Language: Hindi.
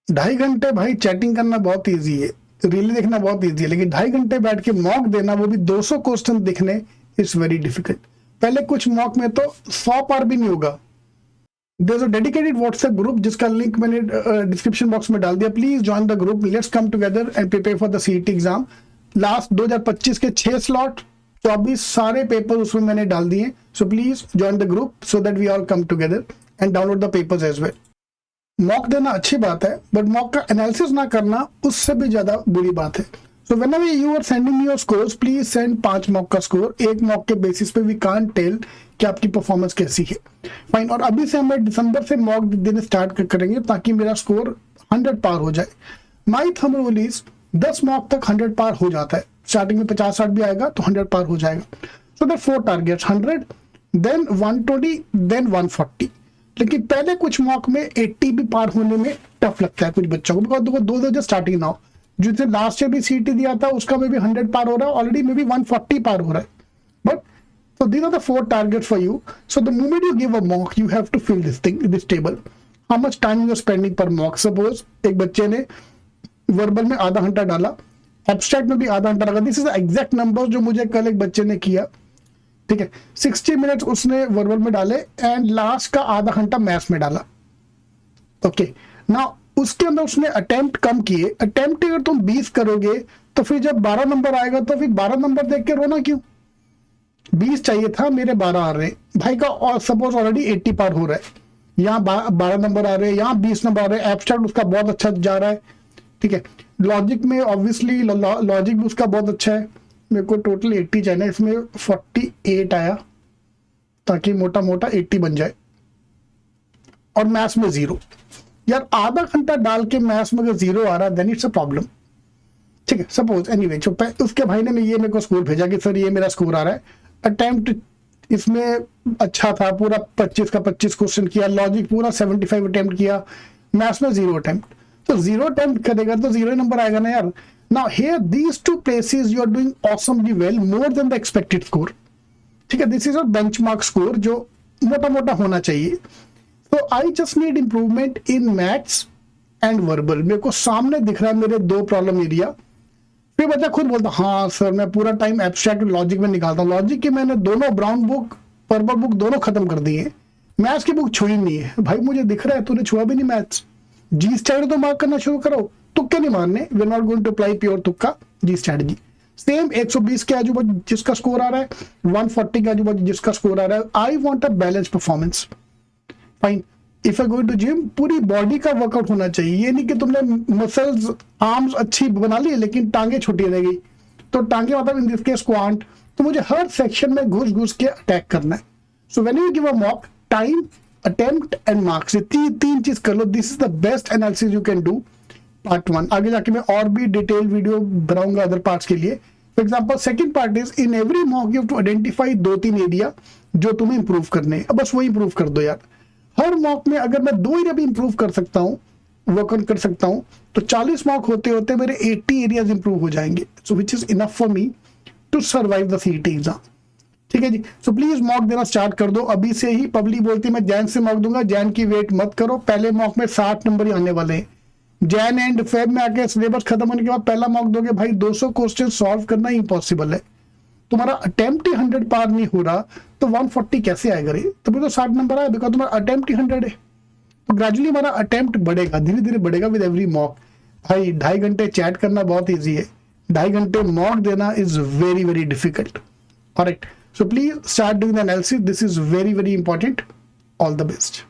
2.5 घंटे भाई चैटिंग करना बहुत ईजी है, रील देखना बहुत ईजी है, लेकिन 2.5 घंटे बैठ के मॉक देना, वो भी 200 क्वेश्चन दिखने, इट्स वेरी डिफिकल्ट। पहले कुछ मॉक में तो 100 पार भी नहीं होगा। There is a dedicated WhatsApp group जिसका लिंक मैंने डिस्क्रिप्शन बॉक्स में डाल दिया। Please join the group, let's come together and prepare for the CET exam. Last 2025 के 6 स्लॉट, 24 सारे पेपर उसमें मैंने डाल दिए। So please join the group so that we all come together and download the papers as well. Mock देना अच्छी बात है, बट मॉक का एनालिसिस ना करना उससे भी ज्यादा बुरी बात है। So whenever you are sending your scores, please send 5 mock का स्कोर। एक मॉक के बेसिस पे वी कांट टेल कि आपकी परफॉर्मेंस कैसी है। फाइन। और अभी से मैं दिसंबर से मॉक देने स्टार्ट करेंगे ताकि मेरा स्कोर 100 पार हो जाए। माई थंब रूल इज 10 मॉक तक 100 पार हो जाता है। स्टार्टिंग में 50-60 भी आएगा तो 100 पार हो जाएगा। So that 4 targets, 100 then 120 then 140। लेकिन पहले कुछ मॉक में 80 भी पार होने में टफ लगता है कुछ बच्चों को, बिकॉज दो जो स्टार्टिंग ना हो। जिसने लास्ट ईयर भी सीटी दिया था उसका में भी 100 पार हो रहा है, ऑलरेडी में भी 140 पार हो रहा है। But so these are the 4 targets for you. So the moment you give a mock, you have to fill this thing, this table. How much time you are spending per mock? Suppose एक बच्चे ने वर्बल में आधा घंटा डाला, एब्स्ट्रैक्ट में भी आधा घंटा लगा। दिस इज एग्जैक्ट नंबर जो मुझे कल एक बच्चे ने किया, ठीक है। 60 मिनट्स उसने वर्बल में डाले एंड लास्ट का आधा घंटा मैथ्स में डाला। ओके ना, उसके अंदर उसने अटेम्प्ट कम किए। अटेम्प्ट अगर तुम 20 करोगे तो फिर जब 12 नंबर आएगा तो फिर 12 नंबर देख के रोना क्यों? 20 चाहिए था, मेरे 12 आ रहे हैं भाई का, और सपोज ऑलरेडी 80 पार हो रहा है। यहाँ 12 नंबर आ रहे हैं, यहाँ 20 नंबर आ रहे हैं। एब्स्ट्रैक्ट उसका बहुत अच्छा जा रहा है, ठीक है। लॉजिक में ऑब्वियसली लॉजिक भी उसका बहुत अच्छा है। मेरे को टोटल 80 चाहिए, इसमें 48 आया ताकि मोटा मोटा 80 बन जाए। और मैथ्स में 0। यार आधा घंटा डाल के मैथ्स में अगर 0 आ रहा है देन इट्स अ प्रॉब्लम, ठीक है। सपोज एनीवे उसके भाई ने ये मेरे को स्कोर भेजा कि सर ये मेरा स्कोर आ रहा है। अटेम्प्ट इसमें अच्छा था, पूरा 25 का 25 क्वेश्चन किया। लॉजिक पूरा 75 अटेम्प्ट किया। मैथ्स में 0 अटेम्प्ट, तो 0 अटेम्प्ट करेगा तो 0 नंबर आएगा ना यार। Now here these 2 places you are doing awesomely well, more than the expected score, ठीक है। This is a benchmark score जो मोटा मोटा होना चाहिए। तो I just need improvement in maths and verbal. मेरे को सामने दिख रहा है मेरे 2 प्रॉब्लम एरिया। फिर बच्चा खुद बोलता हाँ सर मैं पूरा टाइम एब्स्ट्रैक्ट लॉजिक में निकालता हूँ। लॉजिक की मैंने दोनों ब्राउन बुक पर्पल बुक दोनों खत्म कर दिए, मैथ्स की बुक छुई नहीं है। भाई मुझे दिख रहा है तूने छुआ भी नहीं मैथ्स। जी स्ट्रैटेजी तो मार्क करना शुरू करो, तुक्के नहीं मारने। We are not going to apply pure तुक्का, जी स्ट्रैटेजी। सेम 120 के आजू बाजू जिसका स्कोर आ रहा है, 140 के आजू बाजू जिसका स्कोर आ रहा है। I want a balance performance. Fine. If I going to gym, पूरी बॉडी का वर्कआउट होना चाहिए। ये नहीं कि तुमने मसल्स आर्म्स अच्छी बना ली लेकिन टांगे छोटी रह गई, तो टांगे मतलब इन दिस केस स्क्वाट। तो मुझे हर सेक्शन में घुस घुस के अटैक करना है। So when you give a mock, time, attempt and marks, ये तीन चीज कर लो। This is the best analysis you can do. Part 1 आगे जाके मैं और भी डिटेल वीडियो बनाऊंगा अदर पार्ट्स के लिए। For example second part is in every mock you have to identify 2-3 area जो तुम्हें इंप्रूव करने हैं। बस वो इंप्रूव कर दो यार। हर मॉक में अगर मैं 2 एरिया भी इंप्रूव कर सकता हूँ, वर्कआउट कर सकता हूँ, तो 40 मॉक होते होते मेरे 80 एरियाज इंप्रूव हो जाएंगे। So which is enough for me to survive the CET exam, ठीक है जी। सो प्लीज मॉक देना स्टार्ट कर दो अभी से ही। पब्लिक बोलती है मैं जैन से मॉक दूंगा, जैन की वेट मत करो। पहले मॉक में 60 नंबर ही आने वाले हैं। जैन एंड फेब में आके सिलेबस खत्म होने के बाद पहला मॉक दोगे भाई, 200 क्वेश्चन सॉल्व करना इम्पॉसिबल है। तुम्हारा अटेम्प्ट ही 100 पार नहीं हो रहा तो 140 कैसे आएगा रे? तो फिर तो 60 नंबर आया, बिकॉज तुम्हारा अटेम्प्ट ही 100 है। तो ग्रेजुअली हमारा अटेम्प्ट बढ़ेगा, धीरे धीरे बढ़ेगा विद एवरी मॉक। भाई 2.5 घंटे चैट करना बहुत ईजी है, 2.5 घंटे मॉक देना is very very difficult. Alright, so please start doing the analysis, this is very very important. All the best.